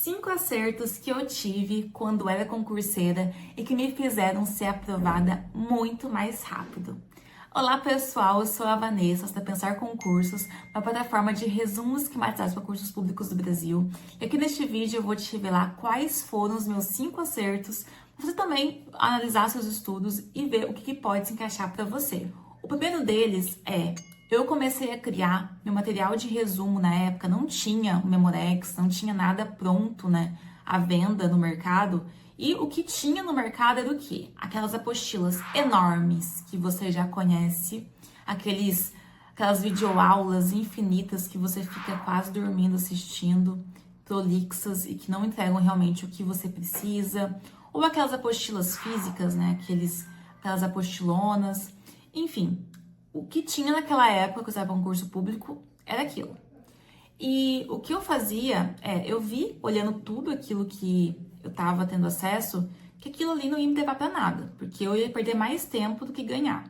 5 acertos que eu tive quando era concurseira e que me fizeram ser aprovada muito mais rápido. Olá pessoal, eu sou a Vanessa, da Pensar Concursos, uma plataforma de resumos esquematizados para concursos públicos do Brasil. E aqui neste vídeo eu vou te revelar quais foram os meus 5 acertos, para você também analisar seus estudos e ver o que pode se encaixar para você. O primeiro deles é: eu comecei a criar meu material de resumo na época, não tinha o Memorex, não tinha nada pronto, né, à venda no mercado. E o que tinha no mercado era o quê? Aquelas apostilas enormes que você já conhece, aquelas videoaulas infinitas que você fica quase dormindo assistindo, prolixas e que não entregam realmente o que você precisa, ou aquelas apostilas físicas, né, aquelas apostilonas, enfim. O que tinha naquela época que eu estava em concurso público era aquilo. E o que eu fazia eu vi, olhando tudo aquilo que eu estava tendo acesso, que aquilo ali não ia me levar para nada, porque eu ia perder mais tempo do que ganhar.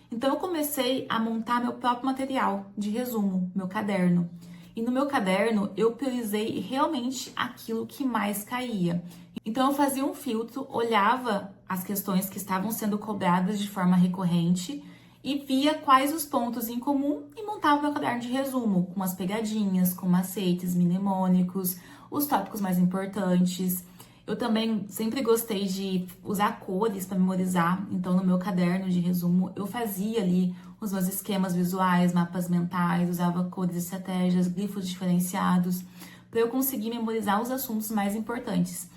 Então eu comecei a montar meu próprio material de resumo, meu caderno. E no meu caderno eu priorizei realmente aquilo que mais caía. Então eu fazia um filtro, olhava as questões que estavam sendo cobradas de forma recorrente e via quais os pontos em comum e montava meu caderno de resumo, com as pegadinhas, com macetes mnemônicos, os tópicos mais importantes. Eu também sempre gostei de usar cores para memorizar, então no meu caderno de resumo eu fazia ali os meus esquemas visuais, mapas mentais, usava cores, estratégias, grifos diferenciados, para eu conseguir memorizar os assuntos mais importantes.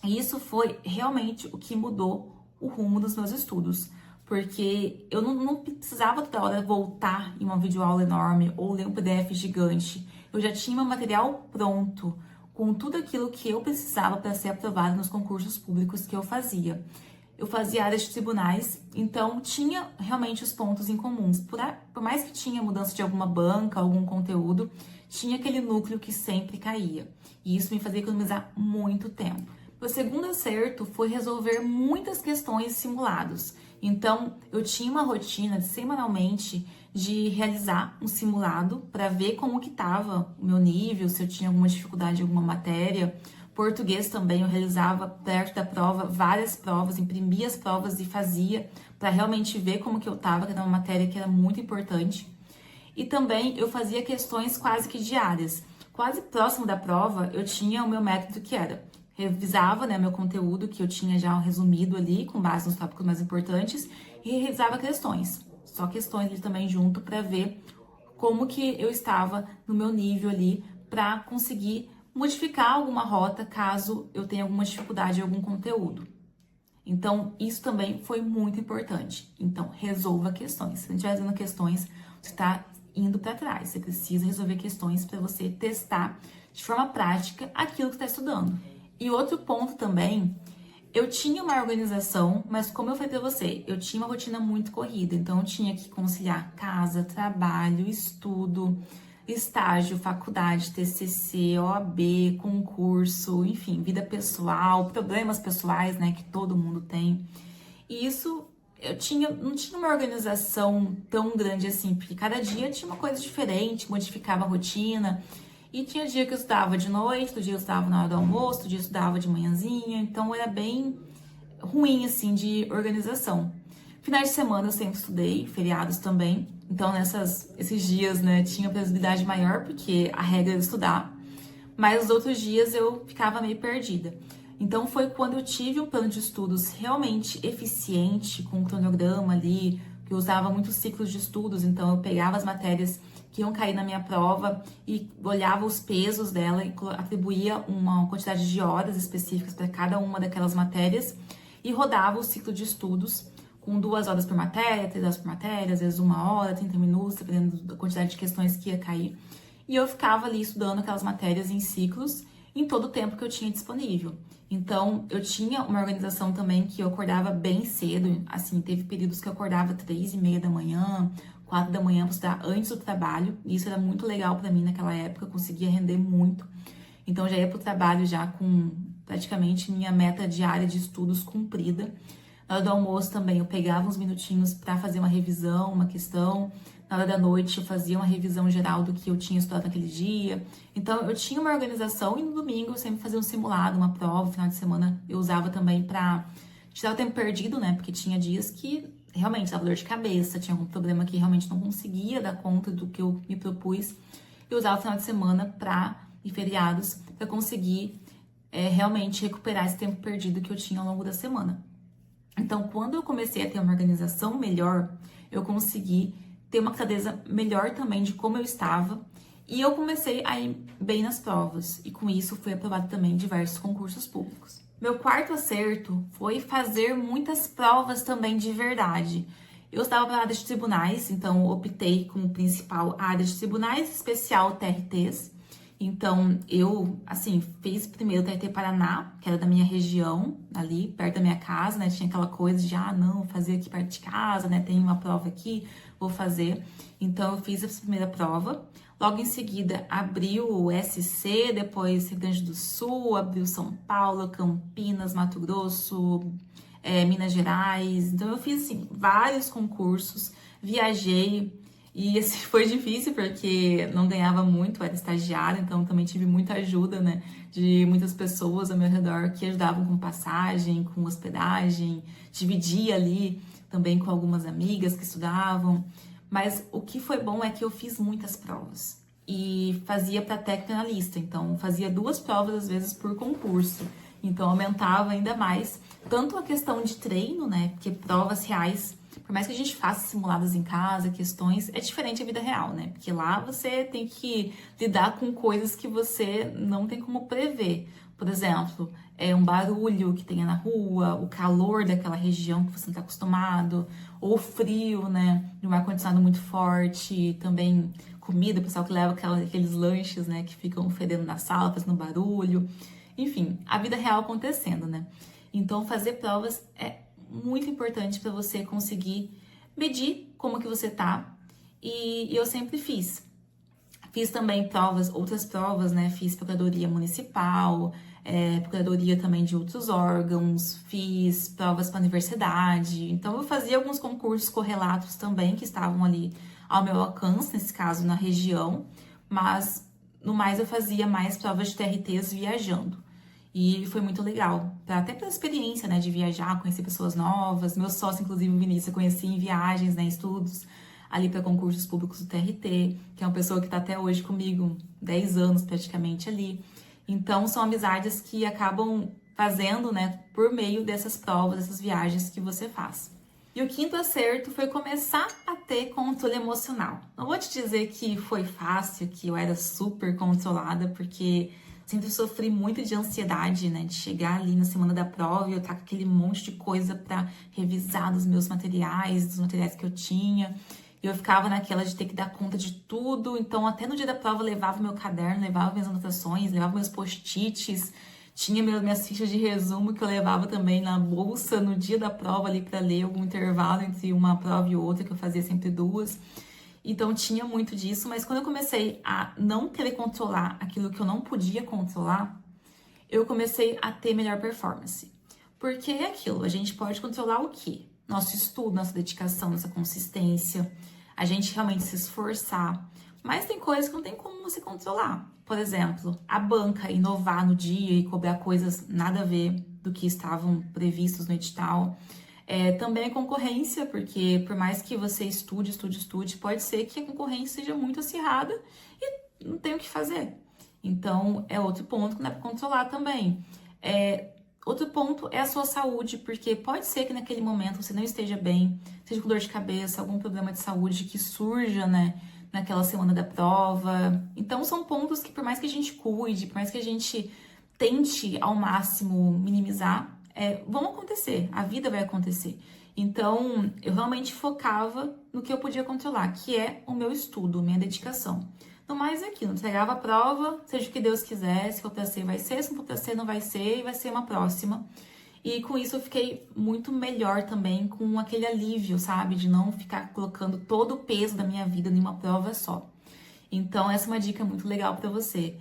E isso foi realmente o que mudou o rumo dos meus estudos, porque eu não precisava toda hora voltar em uma videoaula enorme ou ler um PDF gigante. Eu já tinha meu material pronto, com tudo aquilo que eu precisava para ser aprovada nos concursos públicos que eu fazia. Eu fazia áreas de tribunais, então tinha realmente os pontos em comuns. Por mais que tinha mudança de alguma banca, algum conteúdo, tinha aquele núcleo que sempre caía. E isso me fazia economizar muito tempo. O segundo acerto foi resolver muitas questões simulados. Então, eu tinha uma rotina semanalmente de realizar um simulado para ver como que estava o meu nível, se eu tinha alguma dificuldade em alguma matéria. Português também, eu realizava perto da prova várias provas, imprimia as provas e fazia para realmente ver como que eu estava, que era uma matéria que era muito importante. E também eu fazia questões quase que diárias. Quase próximo da prova, eu tinha o meu método que era: revisava, né, meu conteúdo que eu tinha já resumido ali, com base nos tópicos mais importantes, e revisava questões. Só questões ali também junto para ver como que eu estava no meu nível ali, para conseguir modificar alguma rota caso eu tenha alguma dificuldade em algum conteúdo. Então, isso também foi muito importante. Então, resolva questões. Se não estiver fazendo questões, você está indo para trás. Você precisa resolver questões para você testar de forma prática aquilo que está estudando. E outro ponto também, eu tinha uma organização, mas como eu falei para você, eu tinha uma rotina muito corrida. Então, eu tinha que conciliar casa, trabalho, estudo, estágio, faculdade, TCC, OAB, concurso, enfim, vida pessoal, problemas pessoais, né, que todo mundo tem. E isso não tinha uma organização tão grande assim, porque cada dia tinha uma coisa diferente, modificava a rotina. E tinha dia que eu estudava de noite, outro dia eu estudava na hora do almoço, outro dia eu estudava de manhãzinha, então era bem ruim, assim, de organização. Finais de semana eu sempre estudei, feriados também, então esses dias, né, tinha prioridade maior, porque a regra era estudar, mas os outros dias eu ficava meio perdida. Então foi quando eu tive um plano de estudos realmente eficiente, com um cronograma ali, que eu usava muitos ciclos de estudos, então eu pegava as matérias que iam cair na minha prova e olhava os pesos dela e atribuía uma quantidade de horas específicas para cada uma daquelas matérias e rodava o ciclo de estudos com 2 horas por matéria, 3 horas por matéria, às vezes 1 hora, 30 minutos, dependendo da quantidade de questões que ia cair. E eu ficava ali estudando aquelas matérias em ciclos em todo o tempo que eu tinha disponível. Então, eu tinha uma organização também que eu acordava bem cedo, assim, teve períodos que eu acordava 3:30 da manhã, 4 da manhã para estudar antes do trabalho, e isso era muito legal para mim naquela época, eu conseguia render muito. Então, eu já ia para o trabalho já com praticamente minha meta diária de estudos cumprida. Na hora do almoço também, eu pegava uns minutinhos para fazer uma revisão, uma questão. na hora da noite eu fazia uma revisão geral do que eu tinha estudado naquele dia. Então eu tinha uma organização e no domingo eu sempre fazia um simulado, uma prova. No final de semana eu usava também pra tirar o tempo perdido, né? Porque tinha dias que realmente dava dor de cabeça, tinha algum problema que realmente não conseguia dar conta do que eu me propus. Eu usava o final de semana e feriados para conseguir realmente recuperar esse tempo perdido que eu tinha ao longo da semana. Então, quando eu comecei a ter uma organização melhor, eu consegui ter uma clareza melhor também de como eu estava e eu comecei a ir bem nas provas. E com isso, fui aprovada também em diversos concursos públicos. Meu quarto acerto foi fazer muitas provas também de verdade. Eu estava para a área de tribunais, então optei como principal a área de tribunais especial TRTs. Então, eu, assim, fiz primeiro o TRT Paraná, que era da minha região, ali, perto da minha casa, né? Tinha aquela coisa de, não, fazer aqui perto de casa, né? Tem uma prova aqui, vou fazer. Então, eu fiz essa primeira prova. Logo em seguida, abriu o SC, depois Rio Grande do Sul, abriu São Paulo, Campinas, Mato Grosso, Minas Gerais. Então, eu fiz, assim, vários concursos, viajei. E esse foi difícil porque não ganhava muito, era estagiária, então também tive muita ajuda, né, de muitas pessoas ao meu redor que ajudavam com passagem, com hospedagem, dividia ali também com algumas amigas que estudavam. Mas o que foi bom é que eu fiz muitas provas e fazia para técnico analista, então fazia 2 provas às vezes por concurso. Então aumentava ainda mais tanto a questão de treino, né, porque provas reais, por mais que a gente faça simulados em casa, questões, é diferente a vida real, né? Porque lá você tem que lidar com coisas que você não tem como prever. Por exemplo, um barulho que tenha na rua, o calor daquela região que você não está acostumado, ou o frio, né? De um ar-condicionado muito forte, também comida, o pessoal que leva aqueles lanches, né? Que ficam fedendo na sala, fazendo barulho. Enfim, a vida real acontecendo, né? Então, fazer provas é muito importante para você conseguir medir como que você tá. E eu sempre fiz. Fiz também outras provas, né? Fiz procuradoria municipal, procuradoria também de outros órgãos, fiz provas para universidade. Então, eu fazia alguns concursos correlatos também que estavam ali ao meu alcance, nesse caso na região, mas no mais eu fazia mais provas de TRTs viajando. E foi muito legal, até pela experiência, né, de viajar, conhecer pessoas novas. Meu sócio, inclusive, o Vinícius, eu conheci em viagens, né, estudos, ali para concursos públicos do TRT, que é uma pessoa que tá até hoje comigo, 10 anos praticamente ali. Então, são amizades que acabam fazendo, né, por meio dessas provas, dessas viagens que você faz. E o quinto acerto foi começar a ter controle emocional. Não vou te dizer que foi fácil, que eu era super controlada, porque sempre sofri muito de ansiedade, né? De chegar ali na semana da prova e eu estar com aquele monte de coisa para revisar dos meus materiais, dos materiais que eu tinha. E eu ficava naquela de ter que dar conta de tudo. Então, até no dia da prova, eu levava meu caderno, levava minhas anotações, levava meus post-its, tinha minhas fichas de resumo que eu levava também na bolsa no dia da prova ali para ler algum intervalo entre uma prova e outra, que eu fazia sempre 2. Então tinha muito disso, mas quando eu comecei a não querer controlar aquilo que eu não podia controlar, eu comecei a ter melhor performance. Porque é aquilo, a gente pode controlar o quê? Nosso estudo, nossa dedicação, nossa consistência, a gente realmente se esforçar. Mas tem coisas que não tem como você controlar. Por exemplo, a banca inovar no dia e cobrar coisas nada a ver do que estavam previstos no edital. Também a concorrência, porque por mais que você estude, pode ser que a concorrência seja muito acirrada e não tem o que fazer. Então, é outro ponto que dá para controlar também. Outro ponto é a sua saúde, porque pode ser que naquele momento você não esteja bem, seja com dor de cabeça, algum problema de saúde que surja, né, naquela semana da prova. Então, são pontos que por mais que a gente cuide, por mais que a gente tente ao máximo minimizar, vão acontecer, a vida vai acontecer. Então, eu realmente focava no que eu podia controlar, que é o meu estudo, minha dedicação. No mais é aquilo, entregava a prova, seja o que Deus quiser, se for pra ser, vai ser, se não for pra ser, não vai ser, e vai ser uma próxima. E com isso eu fiquei muito melhor também, com aquele alívio, sabe? De não ficar colocando todo o peso da minha vida em uma prova só. Então, essa é uma dica muito legal pra você.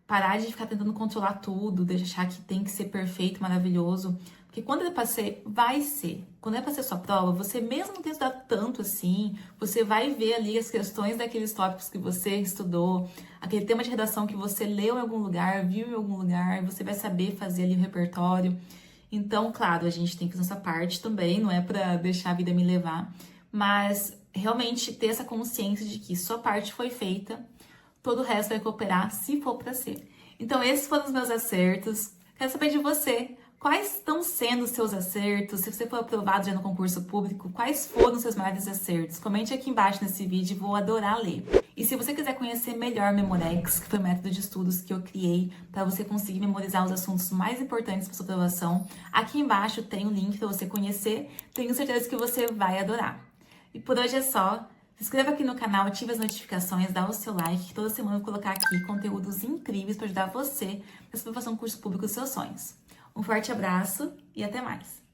Parar de ficar tentando controlar tudo, de achar que tem que ser perfeito, maravilhoso. Porque quando é pra ser, vai ser. Quando é pra ser sua prova, você mesmo não tem estudado tanto assim, você vai ver ali as questões daqueles tópicos que você estudou, aquele tema de redação que você leu em algum lugar, viu em algum lugar, você vai saber fazer ali o repertório. Então, claro, a gente tem que fazer nossa parte também, não é pra deixar a vida me levar, mas realmente ter essa consciência de que sua parte foi feita, todo o resto vai cooperar se for para ser. Então, esses foram os meus acertos. Quero saber de você. Quais estão sendo os seus acertos? Se você for aprovado já no concurso público, quais foram os seus maiores acertos? Comente aqui embaixo nesse vídeo, vou adorar ler. E se você quiser conhecer melhor Memorex, que foi o método de estudos que eu criei para você conseguir memorizar os assuntos mais importantes para sua aprovação, aqui embaixo tem um link para você conhecer. Tenho certeza que você vai adorar. E por hoje é só. Se inscreva aqui no canal, ative as notificações, dá o seu like, que toda semana eu vou colocar aqui conteúdos incríveis para ajudar você nessa aprovação do curso público dos seus sonhos. Um forte abraço e até mais!